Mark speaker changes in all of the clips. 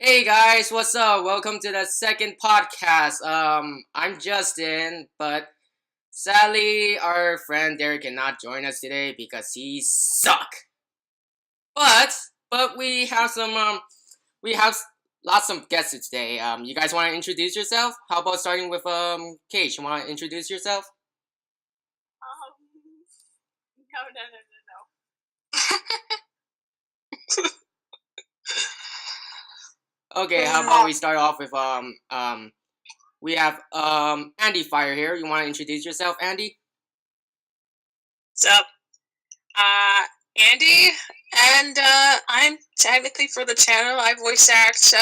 Speaker 1: Hey guys, what's up? Welcome to the second podcast. I'm Justin, but sadly our friend Derek cannot join us today because he suck. But we have lots of guests today. You guys want to introduce yourself? How about starting with Kate? You want to introduce yourself?
Speaker 2: No.
Speaker 1: Okay, how about we start off with we have Andyfire here. You want to introduce yourself, Andy?
Speaker 2: What's up? Andy, and I'm technically for the channel. I voice act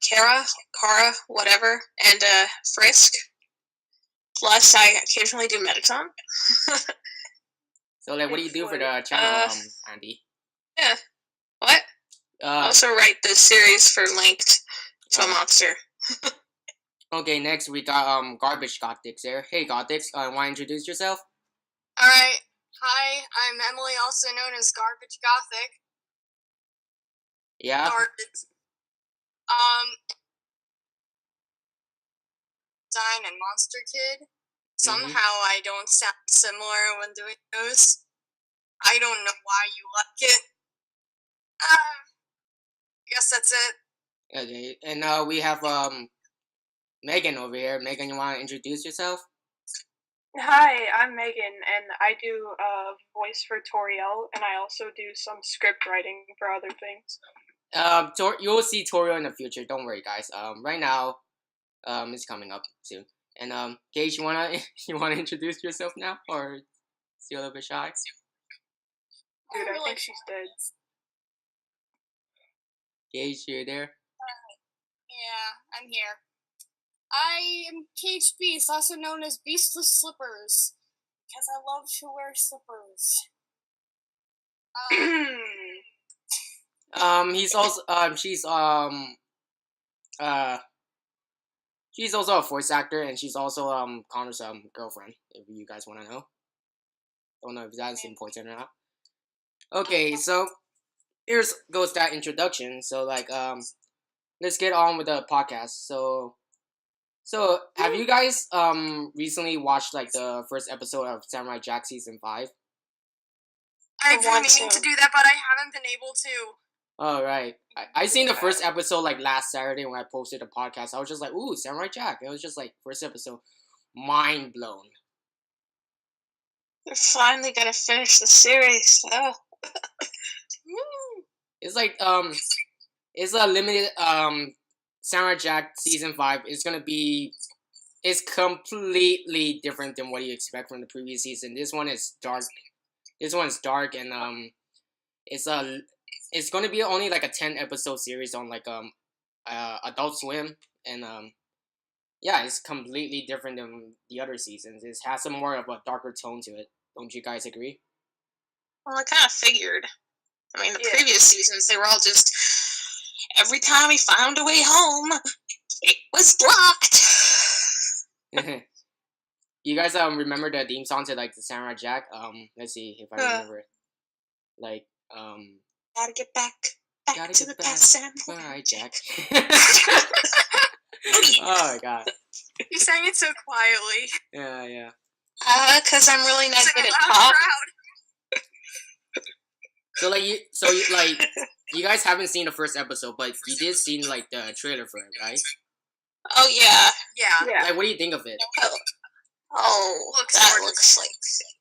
Speaker 2: Kara, whatever, and Frisk. Plus, I occasionally do Meggle-chan.
Speaker 1: So, like, what do you do for the channel, Andy?
Speaker 2: Yeah. What? I also write the series for Linked to a Monster.
Speaker 1: Okay, next we got garbageGothic there. Hey, Gothic, want to introduce yourself?
Speaker 3: Alright. Hi, I'm Emily, also known as garbageGothic.
Speaker 1: Yeah?
Speaker 3: Garbage. Dine and Monster Kid. Somehow I don't sound similar when doing those. I don't know why you like it. I guess that's it.
Speaker 1: Okay, and we have Megan over here. Megan, you want to introduce yourself?
Speaker 4: Hi, I'm Megan, and I do voice for Toriel, and I also do some script writing for other things.
Speaker 1: You'll see Toriel in the future. Don't worry, guys. Right now, it's coming up soon. And Gage, you wanna introduce yourself now, or is you a little bit shy?
Speaker 4: Dude, I think she's dead.
Speaker 1: Gage, you're there?
Speaker 3: Yeah, I'm here. I am KagedBeast, also known as Beastless Slippers, because I love to wear slippers.
Speaker 1: He's also she's also a voice actor, and she's also Connor's girlfriend. If you guys want to know, don't know if that's important or not. Okay, so here goes that introduction. So like let's get on with the podcast. So have you guys recently watched like the first episode of Samurai Jack season 5?
Speaker 3: I've been meaning to do that, but I haven't been able to.
Speaker 1: Oh, right. I seen the first episode like last Saturday when I posted a podcast. I was just like, ooh, Samurai Jack. It was just like first episode, mind blown.
Speaker 2: They're finally gonna finish the series. Oh.
Speaker 1: It's like it's a limited Samurai Jack season 5. It's completely different than what you expect from the previous season. This one is dark. This one's dark, and it's gonna be only like a 10 episode series on like Adult Swim, and yeah, it's completely different than the other seasons. It has some more of a darker tone to it. Don't you guys agree?
Speaker 2: Well, I kind of figured. I mean, the previous seasons, they were all just, every time we found a way home, it was blocked.
Speaker 1: You guys remember the theme song to like the Samurai Jack? Let's see if I remember it. Like
Speaker 2: gotta get back to the past,
Speaker 1: Samurai Jack. Oh my god.
Speaker 3: You sang it so quietly.
Speaker 1: Yeah.
Speaker 2: Cause I'm really not good at pop.
Speaker 1: So you guys haven't seen the first episode, but you did see like the trailer for it, right?
Speaker 2: Oh yeah.
Speaker 1: Like, what do you think of it?
Speaker 2: That looks like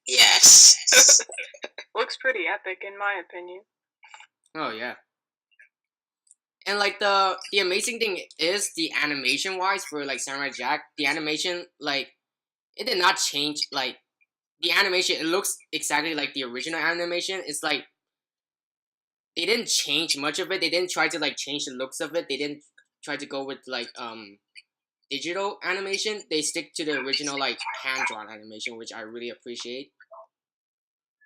Speaker 2: yes.
Speaker 4: Looks pretty epic in my opinion.
Speaker 1: Oh yeah. And like the amazing thing is the animation wise for like Samurai Jack, the animation like it did not change. Like the animation, it looks exactly like the original animation. It's like they didn't change much of it. They didn't try to like change the looks of it. They didn't try to go with like digital animation. They stick to the original like hand drawn animation, which I really appreciate.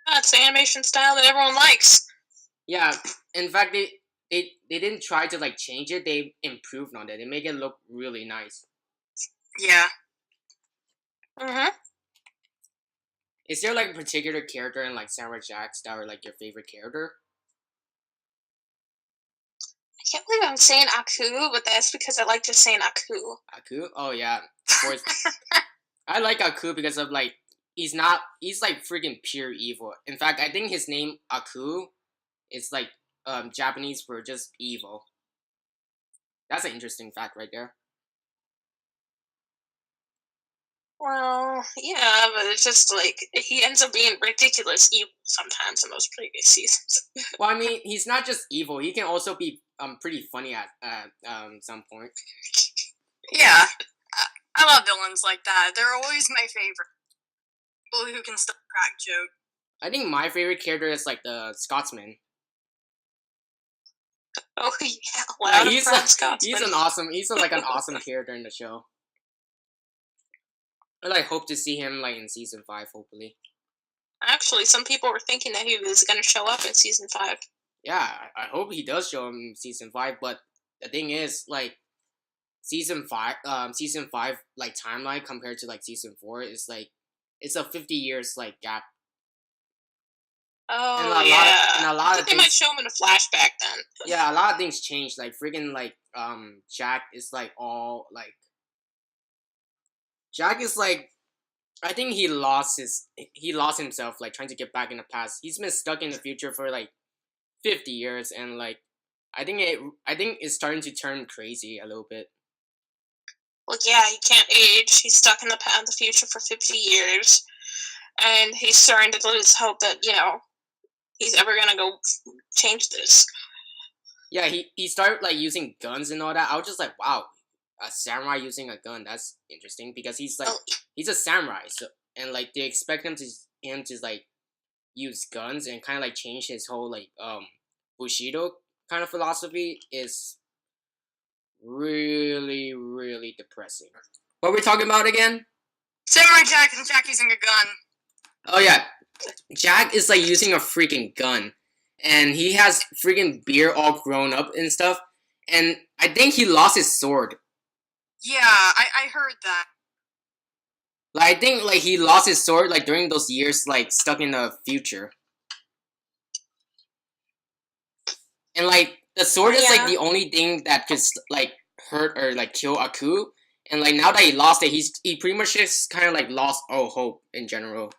Speaker 2: That's the animation style that everyone likes.
Speaker 1: Yeah, in fact, they didn't try to like change it. They improved on it. They make it look really nice.
Speaker 3: Yeah.
Speaker 1: Is there like a particular character in like Samurai Jack that are like your favorite character?
Speaker 2: I can't believe I'm saying Aku, but that's because I like just saying Aku.
Speaker 1: Aku? Oh yeah, of course. I like Aku because of like he's like freaking pure evil. In fact, I think his name Aku is like Japanese for just evil. That's an interesting fact right there.
Speaker 2: Well, yeah, but it's just like he ends up being ridiculous evil sometimes in those previous seasons.
Speaker 1: Well, I mean, he's not just evil; he can also be pretty funny at some point.
Speaker 3: Yeah, I love villains like that. They're always my favorite. People who can still crack joke.
Speaker 1: I think my favorite character is like the Scotsman.
Speaker 2: Oh yeah,
Speaker 1: he's an awesome. He's like an awesome character in the show. I like hope to see him like in season 5, hopefully.
Speaker 2: Actually, some people were thinking that he was going to show up in season 5.
Speaker 1: Yeah, I hope he does show him in season 5. But the thing is, like, season 5 like timeline compared to like season 4 is like it's a 50 years like gap.
Speaker 2: Oh,
Speaker 1: and
Speaker 2: a lot of things, they might show him in a flashback then.
Speaker 1: Yeah, a lot of things changed. Like freaking like Jack is like all like Jack is like I think he lost himself like trying to get back in the past. He's been stuck in the future for like 50 years and like I think it's starting to turn crazy a little bit.
Speaker 2: Well, yeah, he can't age. He's stuck in the future for 50 years. And he's starting to lose hope that, he's ever gonna go change this.
Speaker 1: Yeah, he started like using guns and all that. I was just like, wow, a samurai using a gun, that's interesting because he's like he's a samurai, so and like they expect him to like use guns and kind of like change his whole like Bushido kind of philosophy is really, really depressing. What were we talking about again?
Speaker 3: Samurai Jack and Jack using a gun.
Speaker 1: Oh yeah, Jack is like using a freaking gun, and he has freaking beard all grown up and stuff. And I think he lost his sword.
Speaker 3: Yeah, I heard that.
Speaker 1: Like I think like he lost his sword like during those years like stuck in the future. And like the sword is like the only thing that could like hurt or like kill Aku. And like now that he lost it, he pretty much just kind of like lost all hope in general.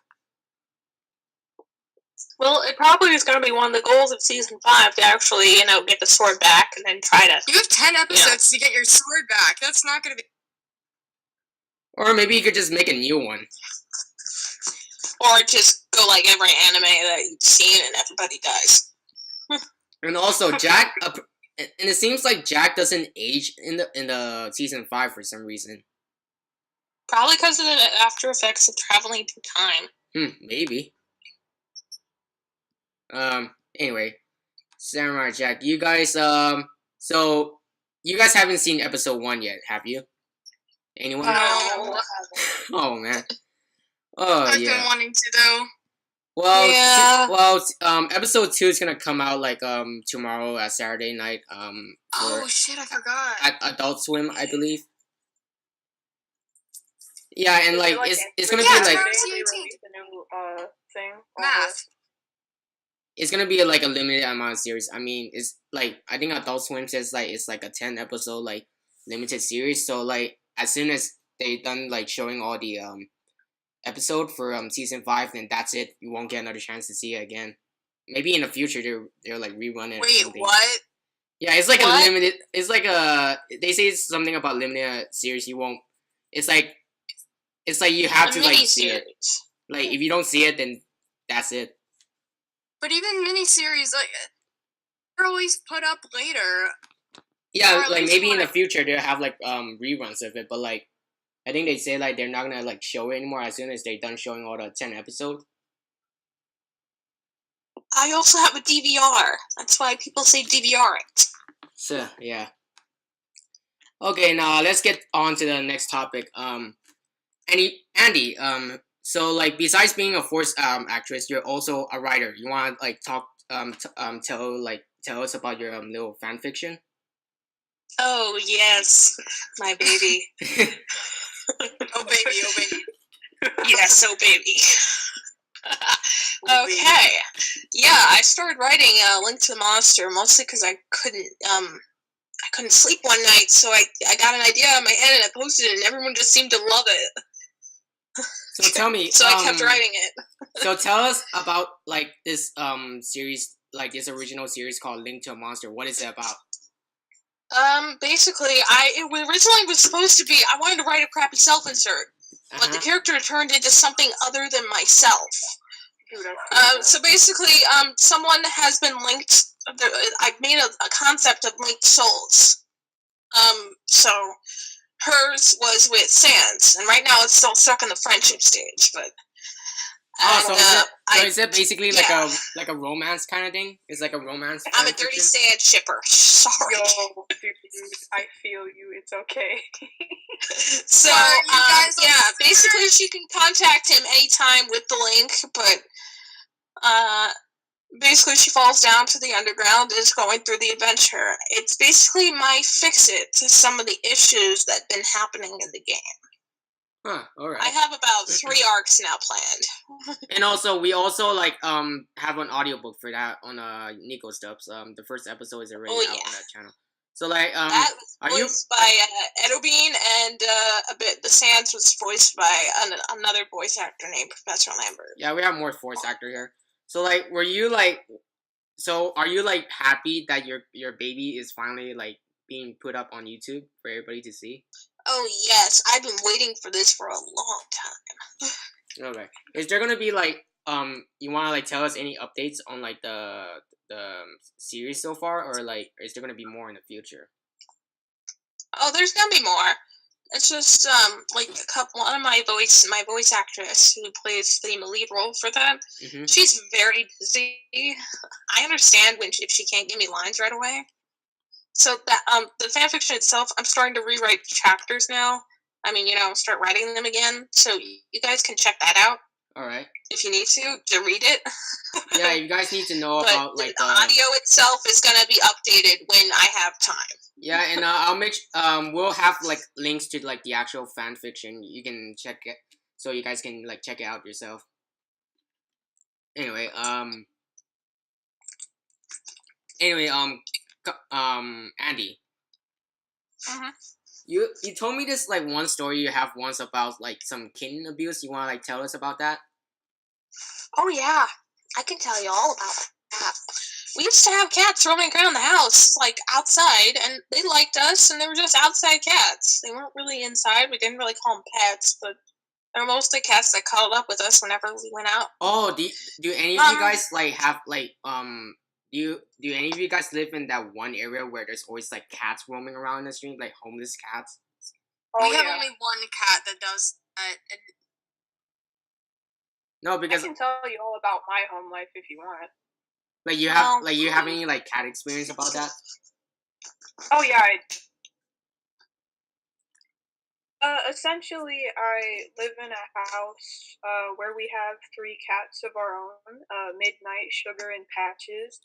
Speaker 2: Well, it probably is going to be one of the goals of season 5 to actually, get the sword back and then try to.
Speaker 3: You have 10 episodes to get your sword back. That's not going to be.
Speaker 1: Or maybe you could just make a new one.
Speaker 2: Or just go like every anime that you've seen and everybody dies.
Speaker 1: And also, Jack, and it seems like Jack doesn't age in the season 5 for some reason.
Speaker 2: Probably because of the after effects of traveling through time.
Speaker 1: Maybe. Anyway, Samurai Jack, you guys, so you guys haven't seen episode 1 yet, have you? Anyone?
Speaker 2: No.
Speaker 1: Oh man. Oh
Speaker 3: I've been wanting to though.
Speaker 1: Well,
Speaker 2: yeah.
Speaker 1: Episode 2 is gonna come out like tomorrow at Saturday night.
Speaker 3: Oh shit, I forgot.
Speaker 1: At Adult Swim, I believe. Yeah, and like it's gonna be like
Speaker 4: the new thing.
Speaker 3: Math.
Speaker 1: It's gonna be like a limited amount of series. I mean, it's like I think Adult Swim says like it's like a 10 episode like limited series. So like as soon as they done like showing all the episode for season 5, then that's it. You won't get another chance to see it again. Maybe in the future they're like rerunning.
Speaker 3: Wait, what?
Speaker 1: Yeah, it's like a limited. It's like they say it's something about limited series. You won't. It's like you have to like see it. Like if you don't see it, then that's it.
Speaker 3: But even miniseries, like, they're always put up later.
Speaker 1: Yeah, like maybe in the future they'll have like reruns of it, but like I think they say like they're not gonna like show it anymore as soon as they're done showing all the 10 episodes.
Speaker 2: I also have a DVR. That's why people say DVR it.
Speaker 1: So yeah. Okay, now let's get on to the next topic. Andy, so like besides being a voice actress, you're also a writer. You want to like talk tell us about your little fan fiction?
Speaker 2: Oh yes, my baby.
Speaker 3: Oh baby.
Speaker 2: Yes, oh baby. Okay. Yeah, I started writing Link to the Monster mostly because I couldn't I couldn't sleep one night, so I got an idea in my head and I posted it, and everyone just seemed to love it.
Speaker 1: So tell me.
Speaker 2: So I kept writing it.
Speaker 1: So tell us about like this series, like this original series called Link to a Monster. What is it about?
Speaker 2: Basically, it originally was supposed to be, I wanted to write a crappy self-insert, but the character turned into something other than myself. So basically, someone has been linked, I've made a concept of linked souls. So hers was with Sans, and right now it's still stuck in the friendship stage, but...
Speaker 1: So is it basically like a romance kind of thing? It's like a romance.
Speaker 2: I'm a dirty Sans shipper. Sorry.
Speaker 4: Yo, dude, I feel you. It's okay.
Speaker 2: So basically she can contact him anytime with the link, but basically she falls down to the underground and is going through the adventure. It's basically my fix-it to some of the issues that have been happening in the game.
Speaker 1: Huh, alright.
Speaker 2: I have about 3 arcs now planned.
Speaker 1: And also, we also, like, have an audiobook for that on, Nico Stubbs. The first episode is already out on that channel. So, like,
Speaker 2: that was voiced by, Edobean, and, the Sans was voiced by another voice actor named Professor Lambert.
Speaker 1: Yeah, we have more voice actor here. So, like, are you, like, happy that your baby is finally, like, being put up on YouTube for everybody to see?
Speaker 2: Oh, yes. I've been waiting for this for a long time.
Speaker 1: Okay. Is there gonna be, like, you wanna, like, tell us any updates on, like, the series so far? Or, like, is there gonna be more in the future?
Speaker 2: Oh, there's gonna be more. It's just, one of my voice actress who plays the lead role for them, she's very busy. I understand if she can't give me lines right away. So that the fanfiction itself, I'm starting to rewrite chapters now. I mean, start writing them again. So you guys can check that out.
Speaker 1: All right.
Speaker 2: If you need to read it.
Speaker 1: Yeah, you guys need to know about like
Speaker 2: the audio itself is gonna be updated when I have time.
Speaker 1: Yeah, and I'll make we'll have like links to like the actual fanfiction. You can check it, so you guys can like check it out yourself. Anyway, Andy. You told me this like one story you have once about like some kitten abuse. You wanna like tell us about that?
Speaker 2: Oh yeah, I can tell you all about that. We used to have cats roaming around the house, like outside, and they liked us, and they were just outside cats. They weren't really inside. We didn't really call them pets, but they were mostly cats that cuddled up with us whenever we went out.
Speaker 1: Oh, do any of you guys like have like do any of you guys live in that one area where there's always like cats roaming around the street, like homeless cats?
Speaker 3: We have only one cat that does that.
Speaker 1: No, because
Speaker 4: I can tell you all about my home life if you want.
Speaker 1: Like you have any like cat experience about that?
Speaker 4: Oh yeah. Essentially, I live in a house where we have 3 cats of our own: Midnight, Sugar, and Patches.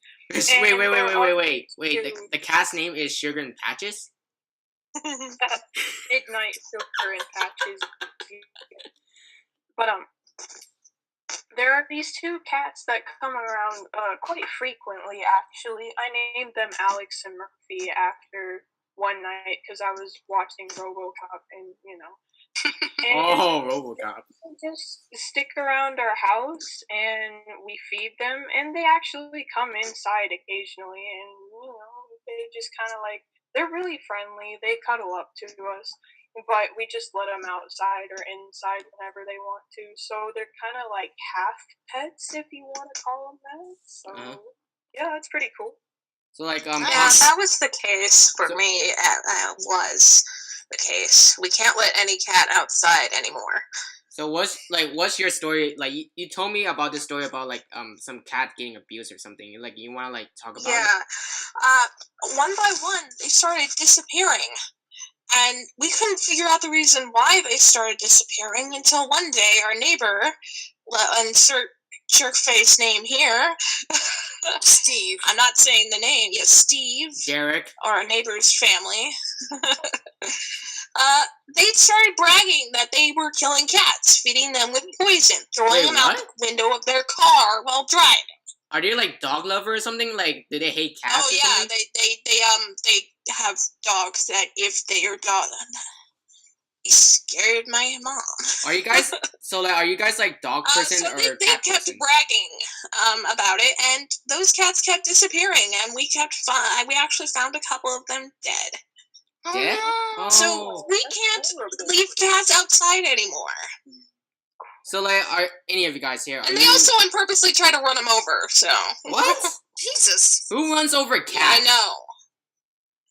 Speaker 1: Wait! The cat's name is Sugar and Patches?
Speaker 4: Midnight, Sugar, and Patches. But there are these 2 cats that come around quite frequently. Actually, I named them Alex and Murphy after one night because I was watching RoboCop, and and
Speaker 1: RoboCop.
Speaker 4: They just stick around our house, and we feed them, and they actually come inside occasionally, and they just kind of like, they're really friendly. They cuddle up to us, but we just let them outside or inside whenever they want to. So they're kind of like half pets, if you want to call them that. So yeah, that's pretty cool.
Speaker 1: So like
Speaker 2: that was the case for me. Was the case. We can't let any cat outside anymore.
Speaker 1: So what's your story? Like you told me about this story about like some cat getting abused or something. Like you want to like talk about it?
Speaker 2: Yeah. One by one they started disappearing. And we couldn't figure out the reason why they started disappearing until one day our neighbor, insert jerk-face name here,
Speaker 3: Steve.
Speaker 2: I'm not saying the name. Yes, Steve.
Speaker 1: Derek.
Speaker 2: Our neighbor's family. They started bragging that they were killing cats, feeding them with poison, throwing them out the window of their car while driving.
Speaker 1: are they like dog lover or something? Like, do they hate cats?
Speaker 2: Oh
Speaker 1: or
Speaker 2: yeah,
Speaker 1: something?
Speaker 2: they have dogs that if they are dog, they scared my mom.
Speaker 1: Are you guys are you guys like dog person
Speaker 2: So
Speaker 1: or
Speaker 2: they
Speaker 1: cat
Speaker 2: kept
Speaker 1: person?
Speaker 2: bragging about it, and those cats kept disappearing, and we actually found a couple of them dead.
Speaker 1: Dead?
Speaker 3: Oh, no.
Speaker 2: So we can't leave cats outside anymore.
Speaker 1: So like, are any of you guys here?
Speaker 2: And they also purposely try to run them over. So
Speaker 1: What?
Speaker 3: Jesus.
Speaker 1: Who runs over cats?
Speaker 2: yeah, I know.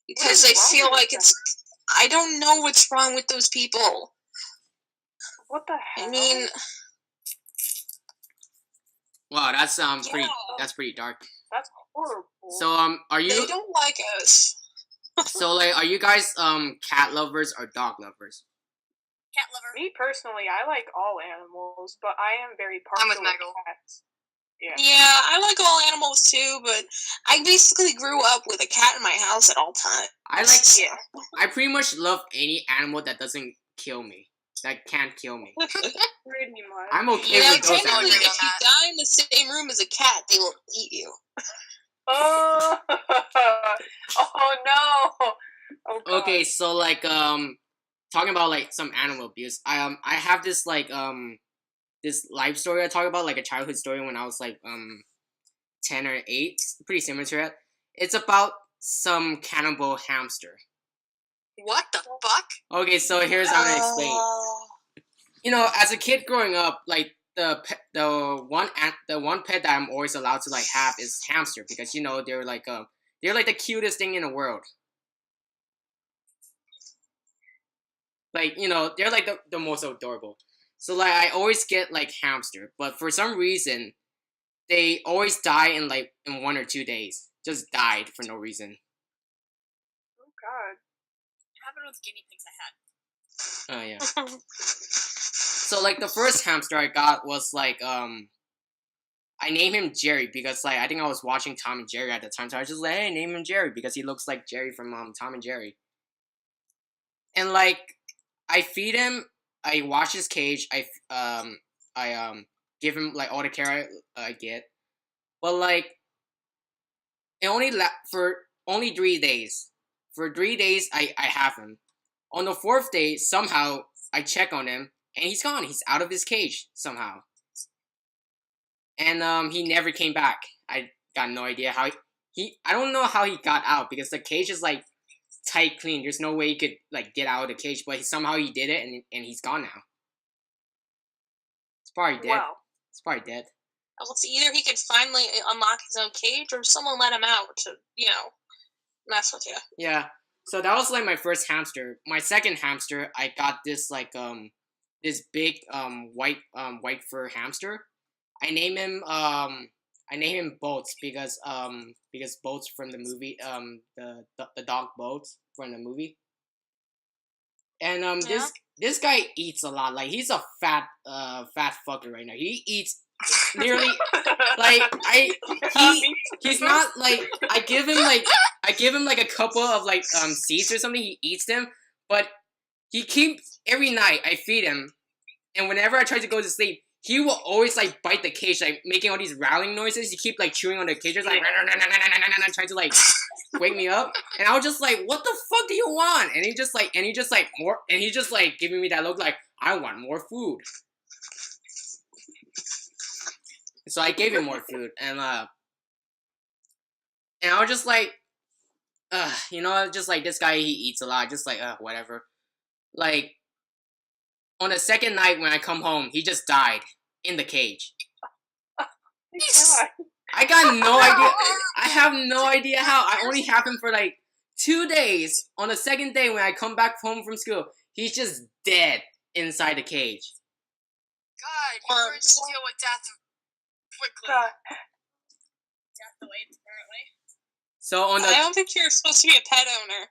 Speaker 2: Because they feel like it's. I don't know what's wrong with those people.
Speaker 4: What the hell?
Speaker 2: I mean,
Speaker 1: Wow, that's pretty.
Speaker 2: Yeah.
Speaker 1: That's pretty dark.
Speaker 4: That's horrible.
Speaker 1: So are you?
Speaker 2: they don't like us.
Speaker 1: So like, are you guys cat lovers or dog lovers?
Speaker 3: Cat lover.
Speaker 4: Me personally, I like all animals, but I am very partial
Speaker 3: I'm with
Speaker 4: to
Speaker 3: Meggle.
Speaker 4: cats. Yeah.
Speaker 2: Yeah, I like all animals too, but I basically grew up with a cat in my house at all times.
Speaker 1: I like.
Speaker 2: Yeah.
Speaker 1: I pretty much love any animal that doesn't kill me. That can't kill me.
Speaker 4: Pretty much.
Speaker 1: I'm okay
Speaker 2: You know,
Speaker 1: with those
Speaker 2: technically,
Speaker 1: animals.
Speaker 2: if you die in the same room as a cat, they will eat you.
Speaker 4: Oh, oh no. Oh, God.
Speaker 1: Okay, so like talking about like some animal abuse. I have this like this life story I talk about, like a childhood story when I was like 10 or 8, pretty similar to that. It's about some cannibal hamster.
Speaker 3: What the fuck?
Speaker 1: Okay, so here's how to explain. You know, as a kid growing up, like the one pet that I'm always allowed to like have is hamster, because you know they're like the cutest thing in the world. Like, you know, they're like the most adorable. So like I always get like hamster, but for some reason they always die in 1 or 2 days. Just died for no reason.
Speaker 4: Oh, God.
Speaker 3: It happened with guinea pigs I had.
Speaker 1: Oh yeah. So like the first hamster I got was like I named him Jerry because like I think I was watching Tom and Jerry at the time, so I was just like, hey, name him Jerry because he looks like Jerry from Tom and Jerry. And like I feed him, I wash his cage, I give him like all the care I get, but like it only for only 3 days. For 3 days I have him. On the 4th day, somehow I check on him and he's gone. He's out of his cage somehow. And he never came back. I got no idea how I don't know how he got out because the cage is like tight clean. There's no way he could like get out of the cage, but somehow he did it and he's gone now. It's probably dead.
Speaker 4: Wow.
Speaker 1: It's probably dead.
Speaker 2: Well, it's either he could finally unlock his own cage, or someone let him out to, mess with you.
Speaker 1: Yeah. So that was like my first hamster. My second hamster, I got this like this big white fur hamster. I name him Boats because Boats from the movie the dog Boats from the movie. And this guy eats a lot. Like he's a fat fucker right now. He eats nearly like he's not like I give him like a couple of like seeds or something. He eats them, but he keeps every night I feed him, and whenever I try to go to sleep, he will always like bite the cage, like making all these rattling noises. He keep like chewing on the cage, like trying to like wake me up. And I was just like, "What the fuck do you want?" And he just like giving me that look like I want more food. So I gave him more food, and I was just like, just like this guy, he eats a lot, just like whatever. Like on the second night when I come home, he just died in the cage.
Speaker 4: God.
Speaker 1: I got no idea. I have no idea how. I only have him for like 2 days. On the second day when I come back home from school, he's just dead inside the cage.
Speaker 3: God, you learn to deal with death quickly.
Speaker 4: God.
Speaker 3: Death awaits, apparently.
Speaker 1: So on
Speaker 2: I
Speaker 1: the
Speaker 2: don't think you're supposed to be a pet owner.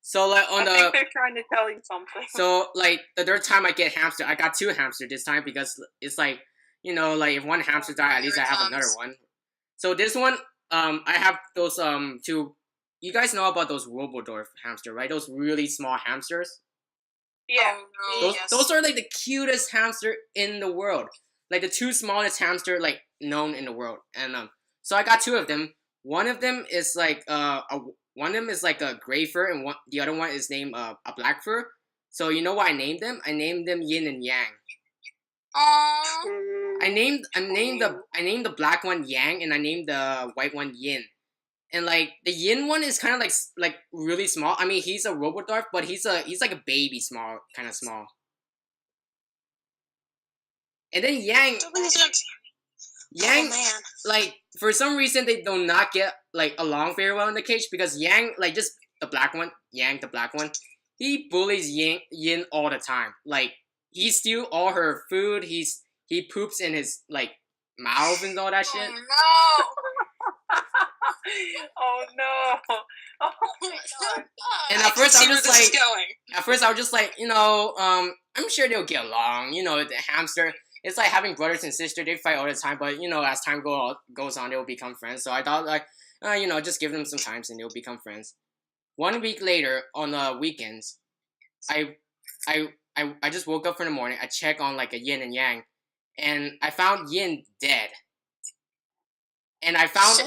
Speaker 1: so like on
Speaker 4: I think
Speaker 1: the
Speaker 4: they're trying to tell you something.
Speaker 1: so like the third time I get hamster, I got 2 hamsters this time because it's like, you know, like if one hamster dies, at least I have another one. So this one, I have those 2. You guys know about those Robodorf hamster, right? Those really small hamsters.
Speaker 4: Yeah.
Speaker 3: Oh, no.
Speaker 1: Those are like the cutest hamster in the world. like the 2 smallest hamster like known in the world. And so I got 2 of them. One of them is like one of them is like a gray fur, and the other one is named a black fur. So you know why I named them? I named them Yin and Yang.
Speaker 3: Aww.
Speaker 1: I named the black one Yang, and I named the white one Yin. And like the Yin one is kind of like really small. I mean, he's a Robodorf, but he's like a baby small, kind of small. And then Yang,
Speaker 2: man.
Speaker 1: like for some reason they do not get like along very well in the cage, because Yang, like just the black one, Yang the black one, he bullies Yin all the time. Like he steals all her food. He poops in his like mouth and all that shit.
Speaker 3: Oh
Speaker 4: Oh no! Oh my god!
Speaker 1: And at first I was just like, you know, I'm sure they'll get along. You know, the hamster. It's like having brothers and sisters. They fight all the time, but you know, as time goes on, they'll become friends. So I thought, like, you know, just give them some time and they'll become friends. 1 week later, on the weekends, I just woke up in the morning. I check on like a Yin and Yang, and I found Yin dead. And I found,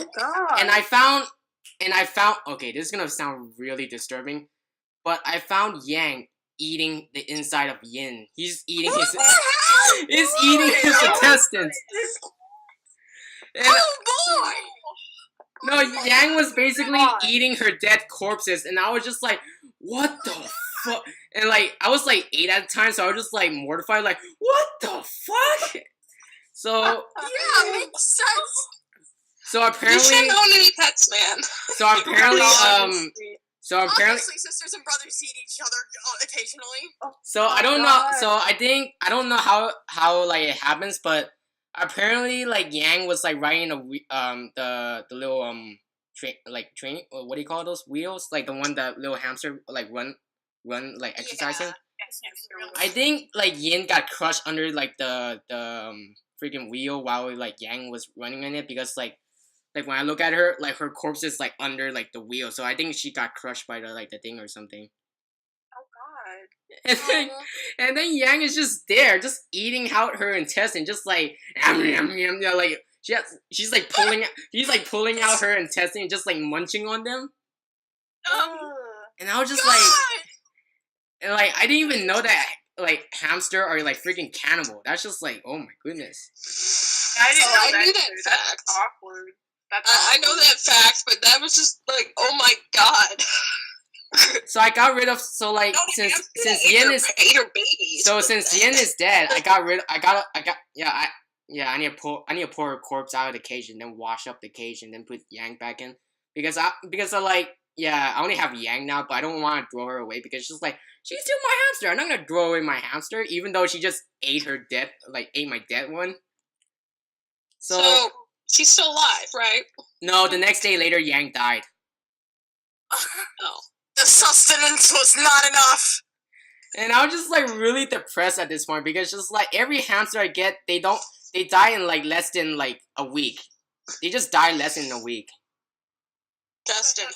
Speaker 1: okay, this is gonna sound really disturbing, but I found Yang eating the inside of Yin. He's eating his intestines. And,
Speaker 3: oh boy!
Speaker 1: no, Yang was basically eating her dead corpses, and I was just like, what the fuck? And like, I was like 8 at the time, so I was just like mortified, like, what the fuck? So
Speaker 3: yeah, makes sense.
Speaker 1: So apparently,
Speaker 2: you shouldn't own any pets, man.
Speaker 1: So apparently,
Speaker 3: Obviously, sisters and brothers eat each other occasionally.
Speaker 1: So I don't know. So I don't know how like it happens, but apparently, like Yang was like riding the little train. What do you call those wheels? Like the one that little hamster like run like exercising.
Speaker 3: Yeah.
Speaker 1: I think like Yin got crushed under like the freaking wheel while like Yang was running in it, because like when I look at her, like her corpse is like under like the wheel, so I think she got crushed by the thing or something.
Speaker 4: Oh god.
Speaker 1: And then Yang is just there, just eating out her intestine, just like like she's like pulling out her intestine and just like munching on them. And I was just like, and like I didn't even know that like hamster are like freaking cannibal. That's just like, oh my goodness.
Speaker 2: I knew that fact.
Speaker 4: That's awkward.
Speaker 2: I know that fact, but that was just like, oh my god.
Speaker 1: So I got rid of since Yin is since Yin is dead, I need to pull her corpse out of the cage and then wash up the cage and then put Yang back in, because I only have Yang now, but I don't want to throw her away because she's like, she's still my hamster. I'm not gonna throw away my hamster, even though she just ate my dead one.
Speaker 2: So she's still alive, right?
Speaker 1: No, the next day later, Yang died.
Speaker 2: Oh.
Speaker 3: The sustenance was not enough.
Speaker 1: And I was just like really depressed at this point, because just like every hamster I get, they die in like less than like a week. They just die less than a week.
Speaker 2: Justin,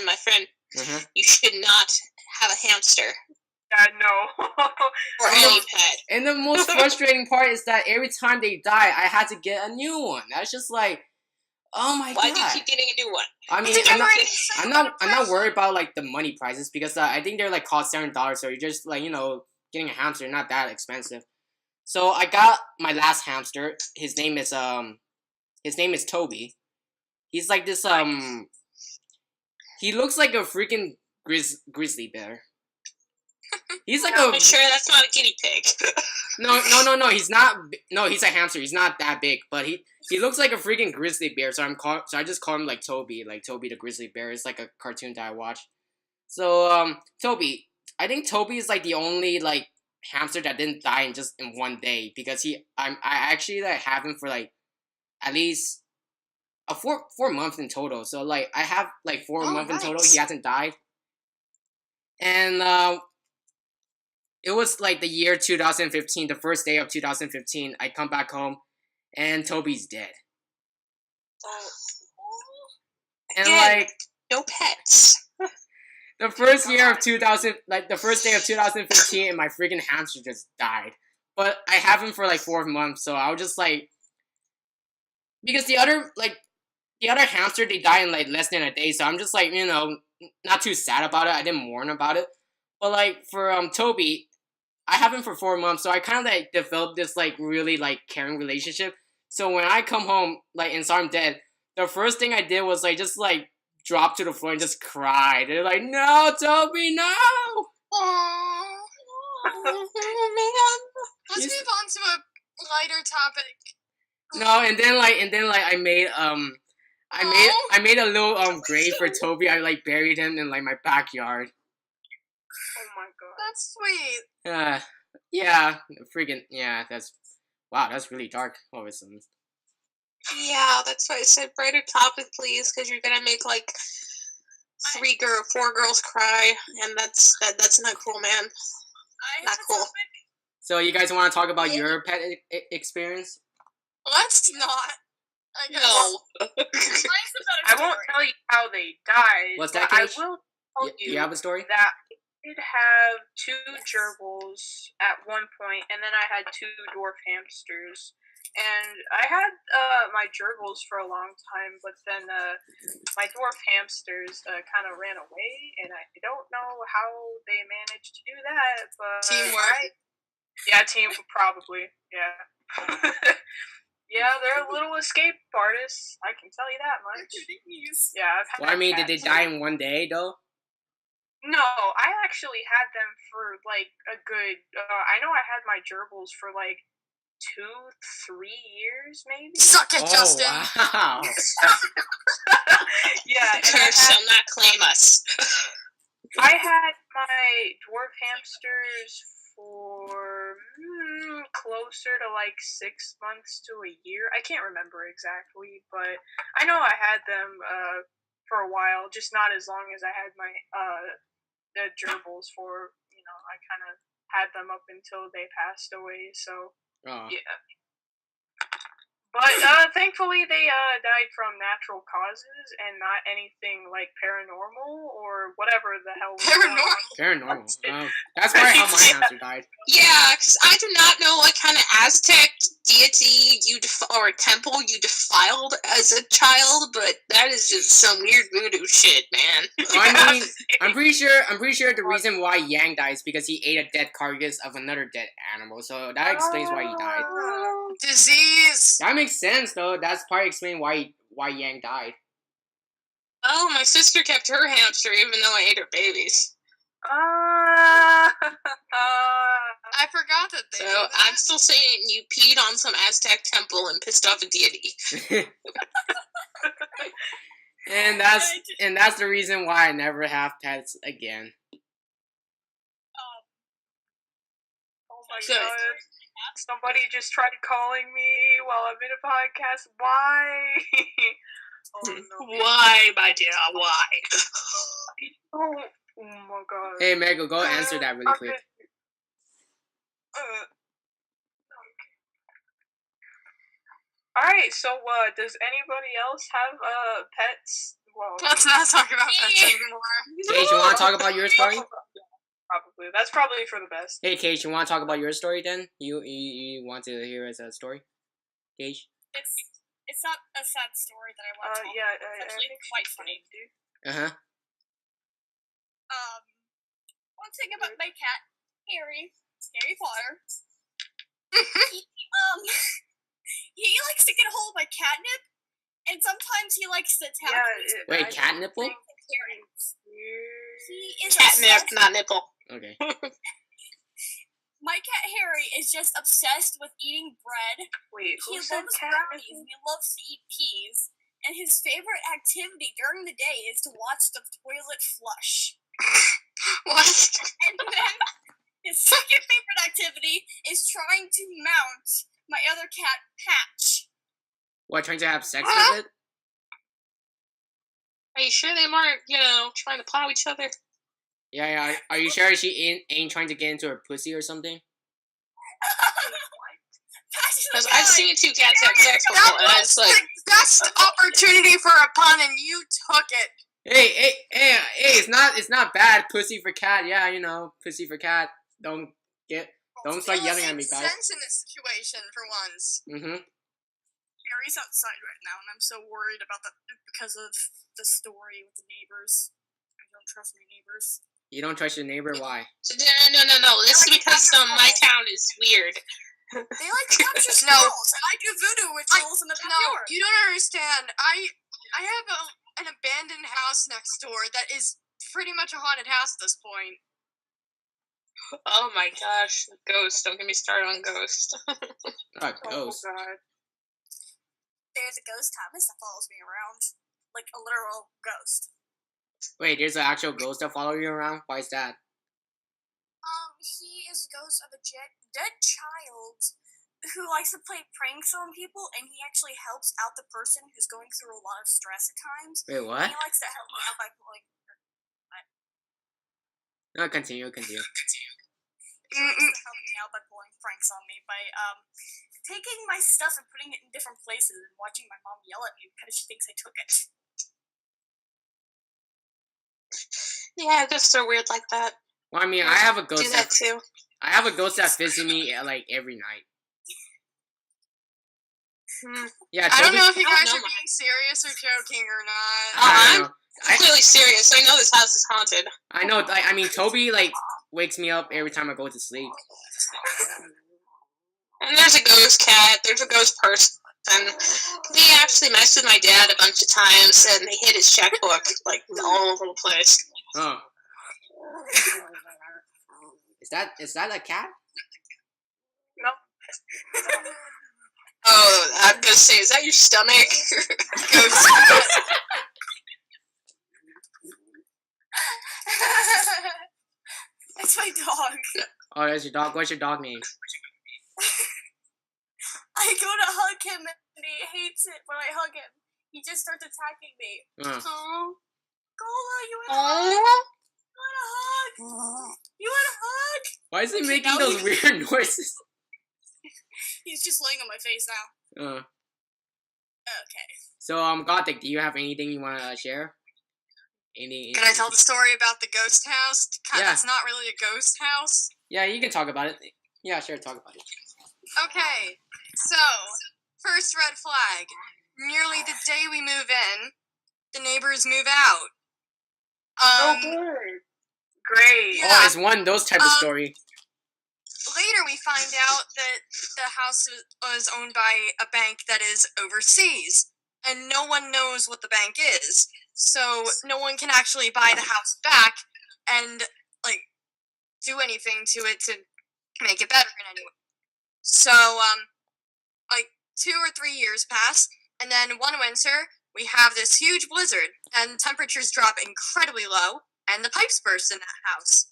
Speaker 2: my friend, you should not have a hamster.
Speaker 4: No.
Speaker 2: Or any pet.
Speaker 1: And the most frustrating part is that every time they die, I had to get a new one. That's just like, oh my god.
Speaker 2: Why do you keep getting a new one?
Speaker 1: I mean, I'm not worried about like the money prices, because I think they're like cost $7, so you're just like, you know, getting a hamster, not that expensive. So I got my last hamster. His name is Toby. He's like this he looks like a freaking grizzly bear. He's like
Speaker 2: I'm sure that's not a guinea pig.
Speaker 1: No, he's not. No, he's a hamster. He's not that big, but he looks like a freaking grizzly bear. So I just call him like Toby the grizzly bear. It's like a cartoon that I watch. So Toby, I think Toby is like the only like hamster that didn't die in one day, because I actually like have him for like at least a 4 months in total. So like I have like 4 months in total. He hasn't died, and it was like the year 2015, the first day of 2015. I come back home, and Toby's dead. And like
Speaker 2: no pets.
Speaker 1: The first day of 2015, and my freaking hamster just died. but I have him for like 4 months, so I was just like, because the other hamster, they die in like less than a day, so I'm just like, not too sad about it. I didn't mourn about it, but like for Toby, I have him for 4 months, so I kind of like developed this like really like caring relationship. So when I come home like and saw him dead, the first thing I did was like just like drop to the floor and just cry. They're like, "No, Toby, no!"
Speaker 3: Aww. Let's move on to a lighter topic.
Speaker 1: No, and then I made I made a little grave for Toby. I like buried him in like my backyard.
Speaker 4: Oh my god.
Speaker 3: That's sweet.
Speaker 1: Yeah, freaking yeah. That's really dark. All of a sudden.
Speaker 2: Yeah, that's why I said brighter topic, please, because you're gonna make like 4 girls cry, and that's not cool, man. Not cool.
Speaker 3: Topic.
Speaker 1: So you guys want to talk about your pet experience?
Speaker 3: Let's not.
Speaker 2: No.
Speaker 4: I won't tell you how they died.
Speaker 1: What's that,
Speaker 4: I
Speaker 1: Cage?
Speaker 4: will tell
Speaker 1: You have a story?
Speaker 4: that I did have 2 gerbils at one point, and then I had 2 dwarf hamsters. And I had my gerbils for a long time, but then my dwarf hamsters kind of ran away, and I don't know how they managed to do that. But
Speaker 3: Teamwork.
Speaker 4: Yeah, team probably. Yeah. Yeah, they're little escape artists. I can tell you that much. Yeah, I've had
Speaker 1: Well, I mean, did they
Speaker 4: cats.
Speaker 1: die in one day though?
Speaker 4: No, I actually had them for like a good. I know I had my gerbils for like 2-3 years, maybe.
Speaker 3: Suck it, Justin.
Speaker 1: Wow.
Speaker 4: Yeah, and
Speaker 2: Curse shall not claim us.
Speaker 4: I had my dwarf hamsters for closer to like 6 months to a year. I can't remember exactly, but I know I had them for a while, just not as long as I had my the gerbils for. I kind of had them up until they passed away. So yeah. But thankfully they died from natural causes and not anything like paranormal or whatever the hell.
Speaker 1: Paranormal. That's probably how my hamster died.
Speaker 2: Yeah, because I do not know what kind of Aztec deity or temple you defiled as a child, but that is just some weird voodoo shit, man.
Speaker 1: I mean, I'm pretty sure the reason why Yang died is because he ate a dead carcass of another dead animal. So that explains why he died.
Speaker 3: Disease.
Speaker 1: That makes sense, though. That's probably explain why Yang died.
Speaker 2: Oh, my sister kept her hamster even though I ate her babies.
Speaker 3: I forgot that they.
Speaker 2: So I'm still saying you peed on some Aztec temple and pissed off a deity.
Speaker 1: and that's the reason why I never have pets again.
Speaker 4: Oh my god. Somebody just tried calling me while I'm in a podcast. Why? Oh no.
Speaker 2: Why, my dear? Why?
Speaker 4: Oh my god.
Speaker 1: Hey, Meggle, go answer that really quick.
Speaker 4: Alright, so does anybody else have pets? Well,
Speaker 3: let's not talk about pets anymore.
Speaker 1: Cage, you want to talk about your story?
Speaker 4: Probably. That's probably for the best.
Speaker 1: Hey, Cage, you want to talk about your story then? You want to hear as a story? Cage?
Speaker 3: It's not a sad story that I want to talk
Speaker 4: yeah,
Speaker 3: about. It's actually quite funny.
Speaker 1: Uh-huh.
Speaker 3: One thing about my cat, Harry Potter, he likes to get a hold of my catnip, and sometimes he likes to tap me.
Speaker 1: Wait, cat nipple?
Speaker 3: He is
Speaker 2: catnip, not nipple.
Speaker 1: Okay.
Speaker 3: My cat Harry is just obsessed with eating bread.
Speaker 4: Wait,
Speaker 3: he loves brownies and he loves to eat peas. And his favorite activity during the day is to watch the toilet flush.
Speaker 2: What?
Speaker 3: And then his second favorite activity is trying to mount my other cat, Patch.
Speaker 1: What, trying to have sex with it?
Speaker 2: Are you sure they weren't, trying to plow each other?
Speaker 1: Yeah. Are you sure she ain't trying to get into her pussy or something?
Speaker 2: Because I've seen 2 cats have sex before, and I was like,
Speaker 3: the best opportunity for a pun, and you took it.
Speaker 1: Hey, it's not bad. Pussy for cat, yeah, pussy for cat. Don't get Don't start yelling at me,
Speaker 5: Makes
Speaker 1: guys.
Speaker 5: sense in this situation for once.
Speaker 1: Mm-hmm.
Speaker 3: Harry's outside right now, and I'm so worried about that because of the story with the neighbors. I don't trust my neighbors.
Speaker 1: You don't trust your neighbor? Why?
Speaker 2: No. This is because my town is weird.
Speaker 3: They like to capture squirrels, and I do voodoo rituals in the
Speaker 5: No,
Speaker 3: backyard.
Speaker 5: you don't understand. I have an abandoned house next door that is pretty much a haunted house at this point.
Speaker 2: Oh my gosh, Ghost! Don't get me started on Ghost.
Speaker 1: Oh, ghost.
Speaker 4: Oh god.
Speaker 3: There's a ghost Thomas that follows me around, like a literal ghost.
Speaker 1: Wait, there's an actual ghost that follow you around? Why is that?
Speaker 3: He is a ghost of a dead child who likes to play pranks on people, and he actually helps out the person who's going through a lot of stress at times.
Speaker 1: Wait,
Speaker 3: And
Speaker 1: what?
Speaker 3: he likes to help me out by like.
Speaker 1: No, continue.
Speaker 3: He likes to help me out by pulling pranks on me by taking my stuff and putting it in different places and watching my mom yell at me because she thinks I took it.
Speaker 2: Yeah, ghosts are weird like that.
Speaker 1: Well, I mean, I have a ghost.
Speaker 2: Do that too.
Speaker 1: I have a ghost that visits me like every night. Yeah,
Speaker 5: I don't
Speaker 1: Toby-
Speaker 5: know if you guys
Speaker 2: know
Speaker 5: are being serious or joking or not.
Speaker 1: I know.
Speaker 2: I'm clearly serious. I know this house is haunted.
Speaker 1: I know. I mean, Toby like wakes me up every time I go to sleep.
Speaker 2: And there's a ghost cat. There's a ghost person. They actually messed with my dad a bunch of times, and they hid his checkbook like all over the place.
Speaker 1: Oh. Is that a cat?
Speaker 4: No.
Speaker 2: Oh, I'm gonna say, is that your stomach? Ghost.
Speaker 3: It's my dog.
Speaker 1: Oh, that's your dog. What's your dog name?
Speaker 3: I go to hug him and he hates it when I hug him. He just starts attacking me.
Speaker 2: Oh.
Speaker 3: Gola, you want a hug? You want a hug?
Speaker 1: Why is he
Speaker 3: Okay,
Speaker 1: making
Speaker 3: now
Speaker 1: those
Speaker 3: he-
Speaker 1: weird noises?
Speaker 3: He's just laying on my face now. Okay.
Speaker 1: So, Gothic, do you have anything you want to share? Any?
Speaker 5: Can I tell the story about the ghost house?
Speaker 1: Yeah.
Speaker 5: It's not really a ghost house.
Speaker 1: Yeah, you can talk about it. Yeah, sure, talk about it.
Speaker 5: Okay, so, first red flag. Nearly the day we move in, the neighbors move out.
Speaker 4: good. Great.
Speaker 5: Yeah.
Speaker 1: Oh, it's one of those type of story.
Speaker 5: Later we find out that the house was owned by a bank that is overseas, and no one knows what the bank is, so no one can actually buy the house back and, like, do anything to it to make it better in any way. So, like, 2 or 3 years pass, and then one winter, we have this huge blizzard, and temperatures drop incredibly low, and the pipes burst in that house.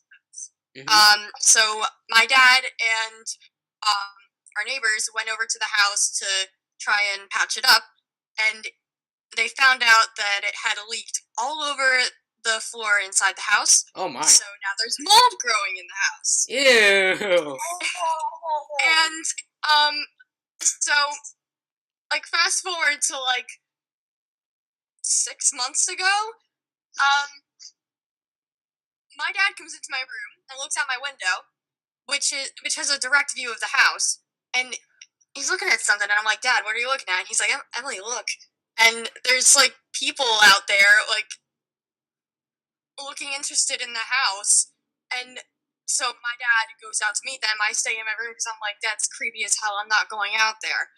Speaker 1: Mm-hmm.
Speaker 5: So my dad and our neighbors went over to the house to try and patch it up, and they found out that it had leaked all over the floor inside the house.
Speaker 1: Oh my.
Speaker 5: So now there's mold growing in the house.
Speaker 1: Ew.
Speaker 5: And so like fast forward to like 6 months ago, my dad comes into my room and looks out my window, which has a direct view of the house, and he's looking at something, and I'm like, Dad, what are you looking at? And he's like, Emily, look. And there's like people out there like looking interested in the house, and so my dad goes out to meet them. I stay in my room because I'm like, that's creepy as hell. I'm not going out there.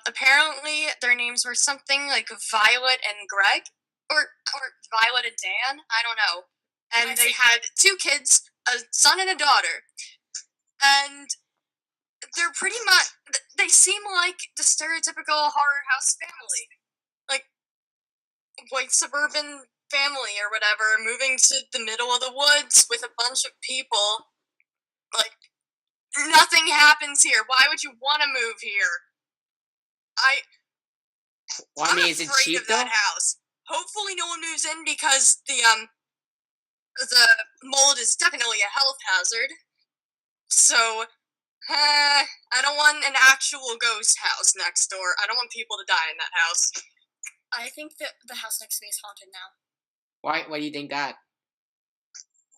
Speaker 5: Apparently their names were something like Violet and Greg, or Violet and Dan. I don't know. And they had 2 kids, a son and a daughter. And they're pretty much, they seem like the stereotypical horror house family. Like, white suburban family or whatever, moving to the middle of the woods with a bunch of people. Like, nothing happens here. Why would you want to move here?
Speaker 1: Well, I mean, is it
Speaker 5: afraid
Speaker 1: cheap
Speaker 5: of
Speaker 1: though?
Speaker 5: that house. Hopefully no one moves in because the mold is definitely a health hazard. So, I don't want an actual ghost house next door. I don't want people to die in that house.
Speaker 3: I think that the house next to me is haunted now.
Speaker 1: Why do you think that?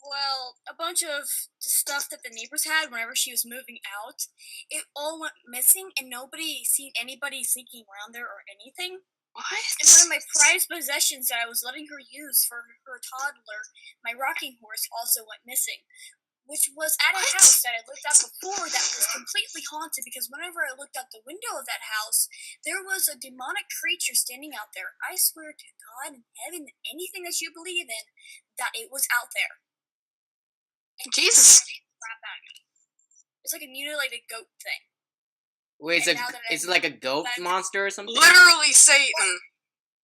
Speaker 3: Well, a bunch of stuff that the neighbors had whenever she was moving out, it all went missing, and nobody seen anybody sneaking around there or anything.
Speaker 2: What?
Speaker 3: And one of my prized possessions that I was letting her use for her toddler, my rocking horse, also went missing. Which was at a house that I looked at before that was completely haunted, because whenever I looked out the window of that house, there was a demonic creature standing out there. I swear to God and heaven and anything that you believe in, that it was out there. And
Speaker 2: Jesus.
Speaker 3: crap at me. It's like a mutilated goat thing.
Speaker 1: Wait,
Speaker 3: And now that
Speaker 1: it's like a goat monster or something?
Speaker 5: Literally Satan.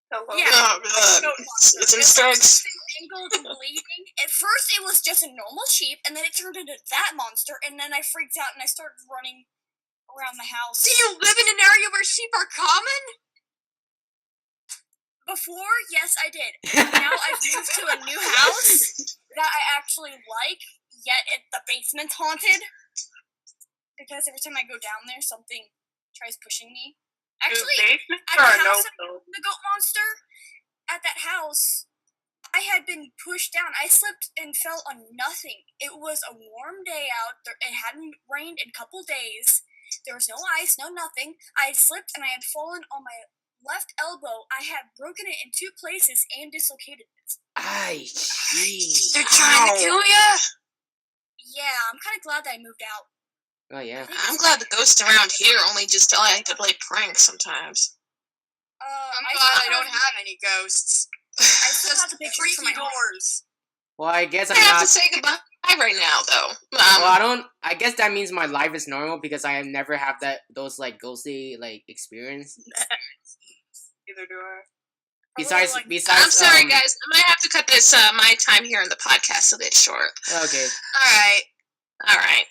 Speaker 3: Yeah.
Speaker 2: Oh, God. It's in strokes.
Speaker 3: Mangled and bleeding. At first, it was just a normal sheep, and then it turned into that monster, and then I freaked out and I started running around the house.
Speaker 5: Do you live in an area where sheep are common?
Speaker 3: Before, yes, I did. Now I've moved to a new house that I actually like, yet the basement's haunted. Because every time I go down there, something tries pushing me. Actually, at the house, the goat monster, at that house, I had been pushed down. I slipped and fell on nothing. It was a warm day out. It hadn't rained in a couple days. There was no ice, no nothing. I had slipped and I had fallen on my left elbow. I had broken it in 2 places and dislocated it.
Speaker 1: Ay, jeez.
Speaker 2: They're trying to kill you?
Speaker 3: Yeah, I'm kind of glad that I moved out.
Speaker 1: Oh, yeah.
Speaker 2: I'm glad the ghosts around here only just like to play pranks sometimes.
Speaker 5: I'm glad I don't have any ghosts.
Speaker 3: I still have the picture for my
Speaker 5: doors.
Speaker 1: Well, I guess
Speaker 2: I
Speaker 1: I'm
Speaker 2: have
Speaker 1: not...
Speaker 2: to say goodbye right now, though.
Speaker 1: Well, I guess that means my life is normal because I have never had those, like, ghostly, like, experience.
Speaker 4: Neither do I.
Speaker 1: Besides,
Speaker 2: I'm sorry, guys. I might have to cut this, my time here in the podcast a bit short.
Speaker 1: Okay.
Speaker 2: Alright.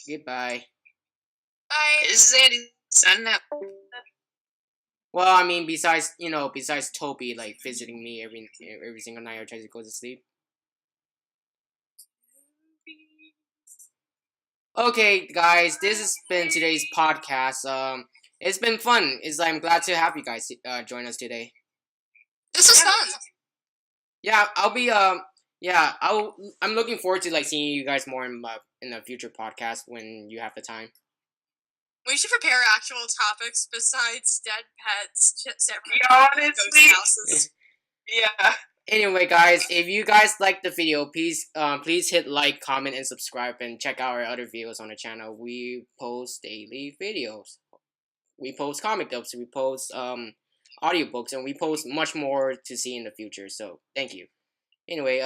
Speaker 1: Goodbye.
Speaker 5: Bye.
Speaker 2: This is Andy signing up.
Speaker 1: Well, I mean, besides Toby, like, visiting me every single night I try to go to sleep. Okay, guys, this has been today's podcast. It's been fun. I'm glad to have you guys join us today.
Speaker 5: This was fun.
Speaker 1: Yeah, I'm looking forward to, like, seeing you guys more in a future podcast when you have the time.
Speaker 5: We should prepare actual topics besides dead pets.
Speaker 4: Honestly,
Speaker 5: ghost houses.
Speaker 4: Yeah.
Speaker 1: Anyway, guys, if you guys liked the video, please hit like, comment, and subscribe, and check out our other videos on the channel. We post daily videos. We post comic books. We post audiobooks, and we post much more to see in the future. So thank you. Anyway,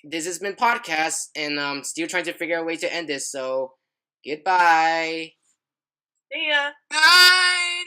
Speaker 1: this has been PodKast, and still trying to figure out a way to end this. So goodbye.
Speaker 4: See ya.
Speaker 5: Bye.